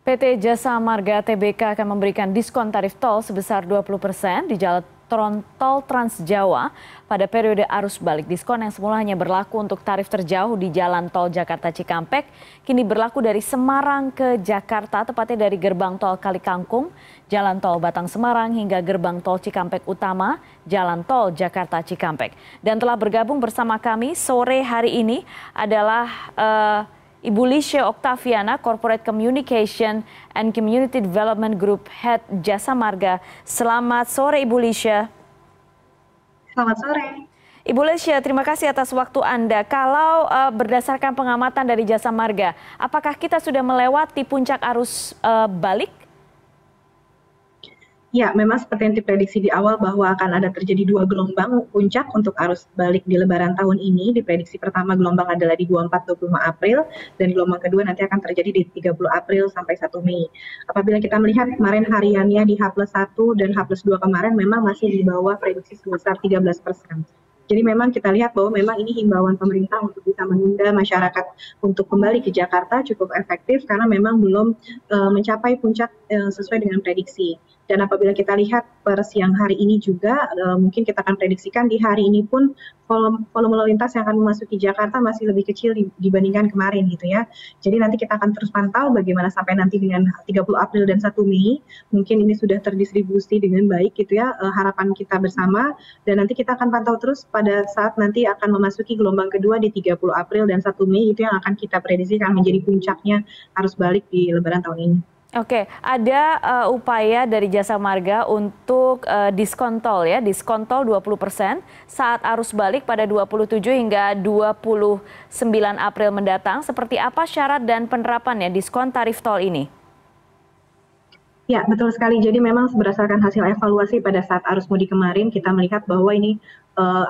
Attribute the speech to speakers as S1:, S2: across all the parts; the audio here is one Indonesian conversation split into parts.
S1: PT Jasa Marga Tbk akan memberikan diskon tarif tol sebesar 20% di jalan tol Trans Jawa pada periode arus balik. Diskon yang semula hanya berlaku untuk tarif terjauh di jalan tol Jakarta Cikampek, kini berlaku dari Semarang ke Jakarta, tepatnya dari gerbang tol Kalikangkung, jalan tol Batang Semarang hingga gerbang tol Cikampek Utama, jalan tol Jakarta Cikampek. Dan telah bergabung bersama kami sore hari ini adalah Ibu Lisha Oktaviana, Corporate Communication and Community Development Group Head Jasa Marga. Selamat sore Ibu Lisha.
S2: Selamat sore.
S1: Ibu Lisha, terima kasih atas waktu Anda. Kalau berdasarkan pengamatan dari Jasa Marga, apakah kita sudah melewati puncak arus balik?
S2: Ya, memang seperti yang diprediksi di awal bahwa akan ada terjadi 2 gelombang puncak untuk arus balik di Lebaran tahun ini. Diprediksi pertama gelombang adalah di 24-25 April dan gelombang kedua nanti akan terjadi di 30 April sampai 1 Mei. Apabila kita melihat kemarin hariannya di H+1 dan H+2 kemarin memang masih di bawah prediksi sebesar 13%. Jadi memang kita lihat bahwa memang ini himbauan pemerintah untuk bisa menunda masyarakat untuk kembali ke Jakarta cukup efektif karena memang belum mencapai puncak sesuai dengan prediksi. Dan apabila kita lihat per siang hari ini juga mungkin kita akan prediksikan di hari ini pun volume lalu lintas yang akan memasuki Jakarta masih lebih kecil dibandingkan kemarin gitu ya. Jadi nanti kita akan terus pantau bagaimana sampai nanti dengan 30 April dan 1 Mei mungkin ini sudah terdistribusi dengan baik gitu ya, harapan kita bersama, dan nanti kita akan pantau terus pada saat nanti akan memasuki gelombang kedua di 30 April dan 1 Mei itu yang akan kita prediksikan menjadi puncaknya arus balik di Lebaran tahun ini.
S1: Oke, ada upaya dari Jasa Marga untuk diskon tol ya, diskon tol 20% saat arus balik pada 27 hingga 29 April mendatang. Seperti apa syarat dan penerapannya diskon tarif tol ini?
S2: Ya, betul sekali. Jadi memang berdasarkan hasil evaluasi pada saat arus mudik kemarin, kita melihat bahwa ini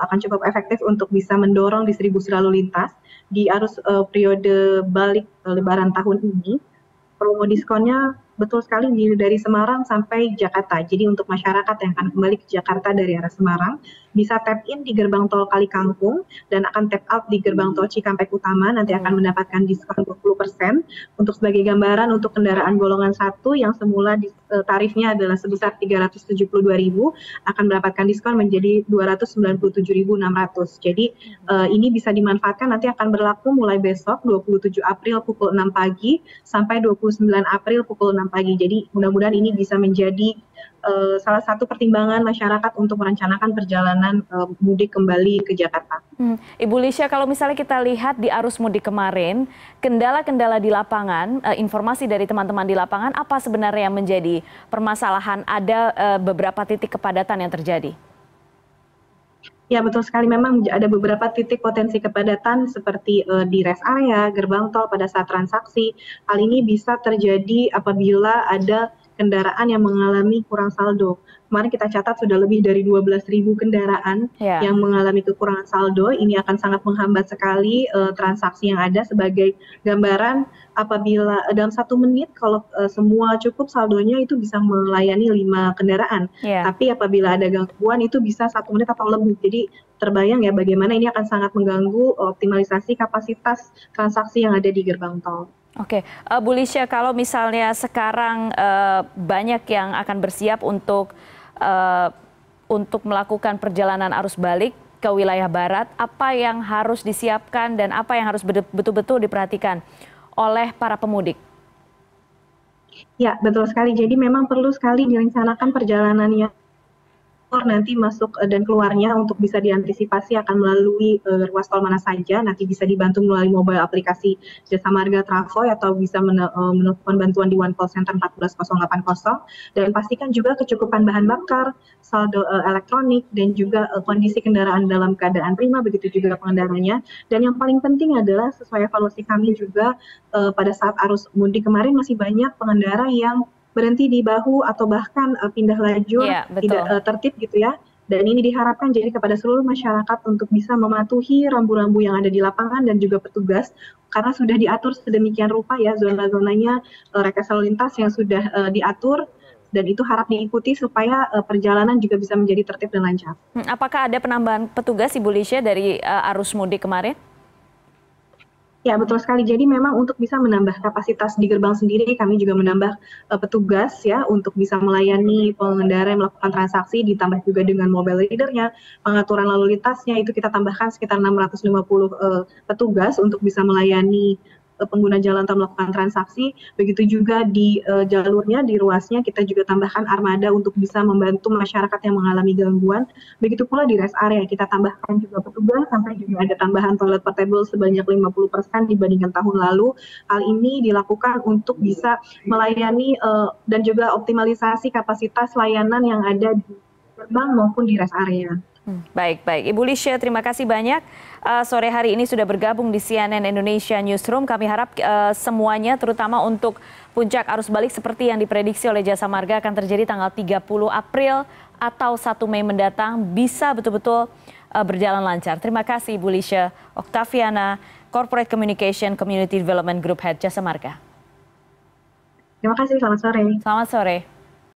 S2: akan cukup efektif untuk bisa mendorong distribusi lalu lintas di arus periode balik Lebaran tahun ini. Promo diskonnya betul sekali dari Semarang sampai Jakarta. Jadi untuk masyarakat yang akan kembali ke Jakarta dari arah Semarang bisa tap in di gerbang tol Kalikangkung dan akan tap out di gerbang tol Cikampek Utama, nanti akan mendapatkan diskon 20%. Untuk sebagai gambaran untuk kendaraan golongan 1 yang semula tarifnya adalah sebesar 372.000 akan mendapatkan diskon menjadi 297.600. Jadi ini bisa dimanfaatkan, nanti akan berlaku mulai besok 27 April pukul 6 pagi sampai 29 April pukul 6 pagi. Jadi mudah-mudahan ini bisa menjadi salah satu pertimbangan masyarakat untuk merencanakan perjalanan mudik kembali ke Jakarta.
S1: Ibu Lisha, kalau misalnya kita lihat di arus mudik kemarin, kendala-kendala di lapangan, informasi dari teman-teman di lapangan, apa sebenarnya yang menjadi permasalahan? Ada beberapa titik kepadatan yang terjadi?
S2: Ya, betul sekali. Memang ada beberapa titik potensi kepadatan seperti di rest area, gerbang tol pada saat transaksi. Hal ini bisa terjadi apabila ada kendaraan yang mengalami kurang saldo. Kemarin kita catat sudah lebih dari 12.000 kendaraan yang mengalami kekurangan saldo. Ini akan sangat menghambat sekali transaksi yang ada. Sebagai gambaran, apabila dalam 1 menit kalau semua cukup saldonya itu bisa melayani 5 kendaraan. Tapi apabila ada gangguan itu bisa 1 menit atau lebih. Jadi terbayang ya bagaimana ini akan sangat mengganggu optimalisasi kapasitas transaksi yang ada di gerbang tol.
S1: Oke, Bu Lisha, kalau misalnya sekarang banyak yang akan bersiap untuk melakukan perjalanan arus balik ke wilayah barat, apa yang harus disiapkan dan apa yang harus betul-betul diperhatikan oleh para pemudik?
S2: Ya, betul sekali. Jadi memang perlu sekali direncanakan perjalanannya nanti masuk dan keluarnya untuk bisa diantisipasi akan melalui ruas tol mana saja, nanti bisa dibantu melalui mobile aplikasi Jasa Marga Travoy atau bisa menelpon bantuan di One Call Center 14080, dan pastikan juga kecukupan bahan bakar, saldo elektronik, dan juga kondisi kendaraan dalam keadaan prima, begitu juga pengendaranya. Dan yang paling penting adalah sesuai evaluasi kami juga pada saat arus mudik kemarin masih banyak pengendara yang berhenti di bahu atau bahkan pindah lajur tidak tertib gitu ya. Dan ini diharapkan jadi kepada seluruh masyarakat untuk bisa mematuhi rambu-rambu yang ada di lapangan dan juga petugas, karena sudah diatur sedemikian rupa ya zona-zonanya, rekayasa lalu lintas yang sudah diatur, dan itu harap diikuti supaya perjalanan juga bisa menjadi tertib dan lancar.
S1: Apakah ada penambahan petugas Ibu Lisha dari arus mudik kemarin?
S2: Ya, betul sekali. Jadi memang untuk bisa menambah kapasitas di gerbang sendiri, kami juga menambah petugas ya untuk bisa melayani pengendara yang melakukan transaksi, ditambah juga dengan mobile reader-nya, pengaturan lalu lintasnya itu kita tambahkan sekitar 650 petugas untuk bisa melayani pengguna jalan atau melakukan transaksi. Begitu juga di jalurnya, di ruasnya kita juga tambahkan armada untuk bisa membantu masyarakat yang mengalami gangguan. Begitu pula di rest area kita tambahkan juga petugas, sampai juga ada tambahan toilet portable sebanyak 50% dibandingkan tahun lalu. Hal ini dilakukan untuk bisa melayani dan juga optimalisasi kapasitas layanan yang ada di gerbang maupun di rest area.
S1: Baik, baik. Ibu Lisha, terima kasih banyak. Sore hari ini sudah bergabung di CNN Indonesia Newsroom. Kami harap semuanya, terutama untuk puncak arus balik seperti yang diprediksi oleh Jasa Marga akan terjadi tanggal 30 April atau 1 Mei mendatang, bisa betul-betul berjalan lancar. Terima kasih Ibu Lisha Oktaviana, Corporate Communication Community Development Group Head Jasa Marga.
S2: Terima kasih, selamat sore.
S1: Selamat sore.